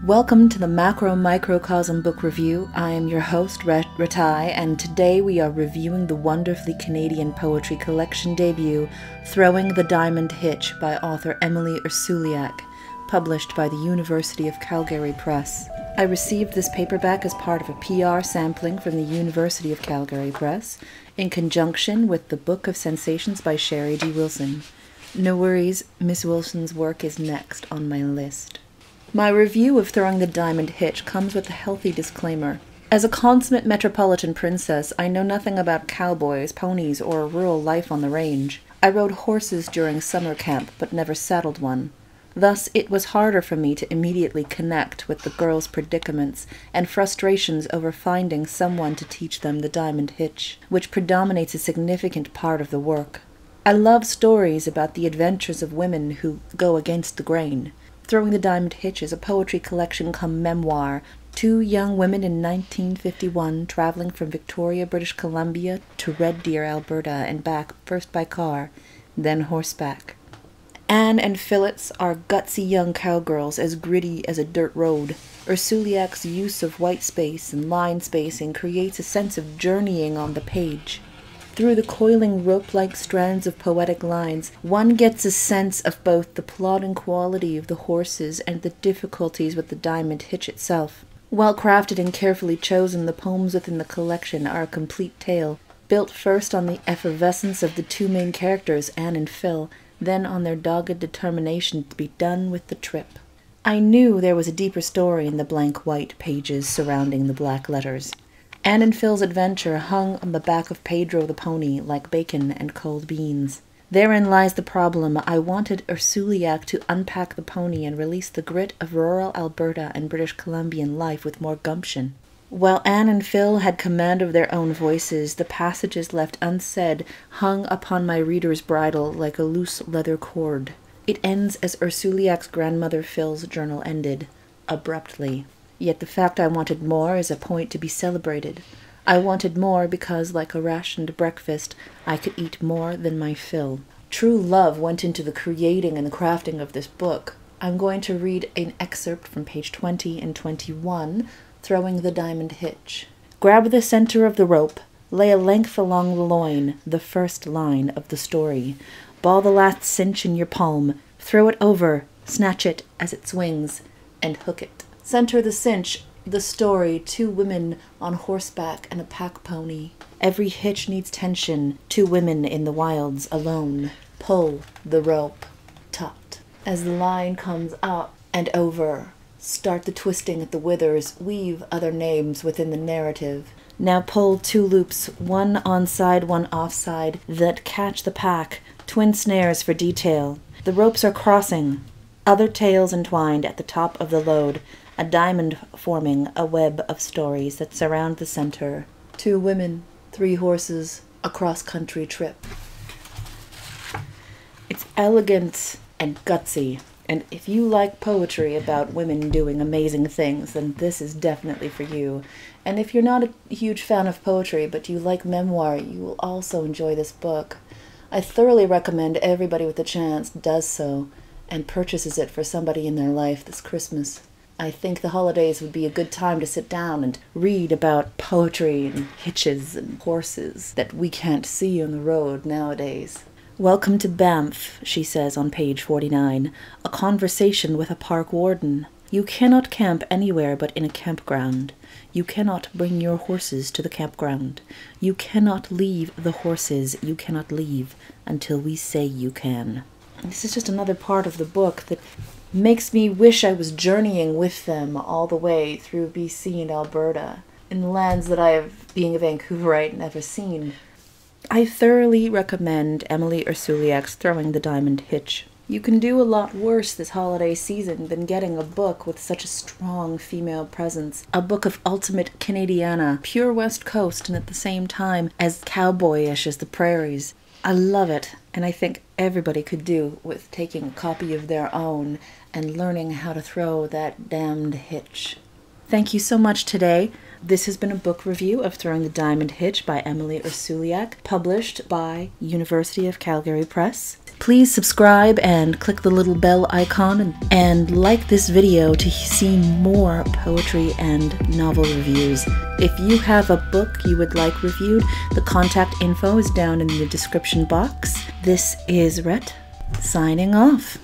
Welcome to the MacroMicroCosm book review. I am your host, Vræyda, and today we are reviewing the wonderfully Canadian poetry collection debut, Throwing the Diamond Hitch by author Emily Ursuliak, published by the University of Calgary Press. I received this paperback as part of a PR sampling from the University of Calgary Press, in conjunction with the Book of Sensations by Sherry D. Wilson. No worries, Miss Wilson's work is next on my list. My review of Throwing the Diamond Hitch comes with a healthy disclaimer. As a consummate metropolitan princess, I know nothing about cowboys, ponies, or rural life on the range. I rode horses during summer camp, but never saddled one. Thus, it was harder for me to immediately connect with the girls' predicaments and frustrations over finding someone to teach them the diamond hitch, which predominates a significant part of the work. I love stories about the adventures of women who go against the grain. Throwing the Diamond Hitch is a poetry collection come memoir. Two young women in 1951 traveling from Victoria, British Columbia to Red Deer, Alberta, and back, first by car, then horseback. Anne and Phyllis are gutsy young cowgirls as gritty as a dirt road. Ursuliak's use of white space and line spacing creates a sense of journeying on the page. Through the coiling rope-like strands of poetic lines, one gets a sense of both the plodding quality of the horses and the difficulties with the diamond hitch itself. Well crafted and carefully chosen, the poems within the collection are a complete tale, built first on the effervescence of the two main characters, Anne and Phil, then on their dogged determination to be done with the trip. I knew there was a deeper story in the blank white pages surrounding the black letters. Anne and Phil's adventure hung on the back of Pedro the pony like bacon and cold beans. Therein lies the problem. I wanted Ursuliak to unpack the pony and release the grit of rural Alberta and British Columbian life with more gumption. While Anne and Phil had command of their own voices, the passages left unsaid hung upon my reader's bridle like a loose leather cord. It ends as Ursuliak's grandmother Phil's journal ended, abruptly. Yet the fact I wanted more is a point to be celebrated. I wanted more because, like a rationed breakfast, I could eat more than my fill. True love went into the creating and the crafting of this book. I'm going to read an excerpt from page 20 and 21, Throwing the Diamond Hitch. Grab the center of the rope, lay a length along the loin, the first line of the story. Ball the last cinch in your palm, throw it over, snatch it as it swings, and hook it. Center the cinch, the story, two women on horseback and a pack pony. Every hitch needs tension, two women in the wilds alone. Pull the rope taut. As the line comes up and over, start the twisting at the withers, weave other names within the narrative. Now pull two loops, one onside, one offside, that catch the pack, twin snares for detail. The ropes are crossing, other tails entwined at the top of the load, a diamond forming a web of stories that surround the center. Two women, three horses, a cross-country trip. It's elegant and gutsy, and if you like poetry about women doing amazing things, then this is definitely for you. And if you're not a huge fan of poetry, but you like memoir, you will also enjoy this book. I thoroughly recommend everybody with a chance does so, and purchases it for somebody in their life this Christmas. I think the holidays would be a good time to sit down and read about poetry and hitches and horses that we can't see on the road nowadays. Welcome to Banff, she says on page 49, a conversation with a park warden. You cannot camp anywhere but in a campground. You cannot bring your horses to the campground. You cannot leave the horses. You cannot leave until we say you can. This is just another part of the book that makes me wish I was journeying with them all the way through BC and Alberta, in lands that I have, being a Vancouverite, never seen. I thoroughly recommend Emily Ursuliak's Throwing the Diamond Hitch. You can do a lot worse this holiday season than getting a book with such a strong female presence. A book of ultimate Canadiana, pure West Coast, and at the same time as cowboyish as the prairies. I love it, and I think everybody could do with taking a copy of their own and learning how to throw that damned hitch. Thank you so much today. This has been a book review of Throwing the Diamond Hitch by Emily Ursuliak, published by University of Calgary Press. Please subscribe and click the little bell icon and like this video to see more poetry and novel reviews. If you have a book you would like reviewed, the contact info is down in the description box. This is Rhett, signing off.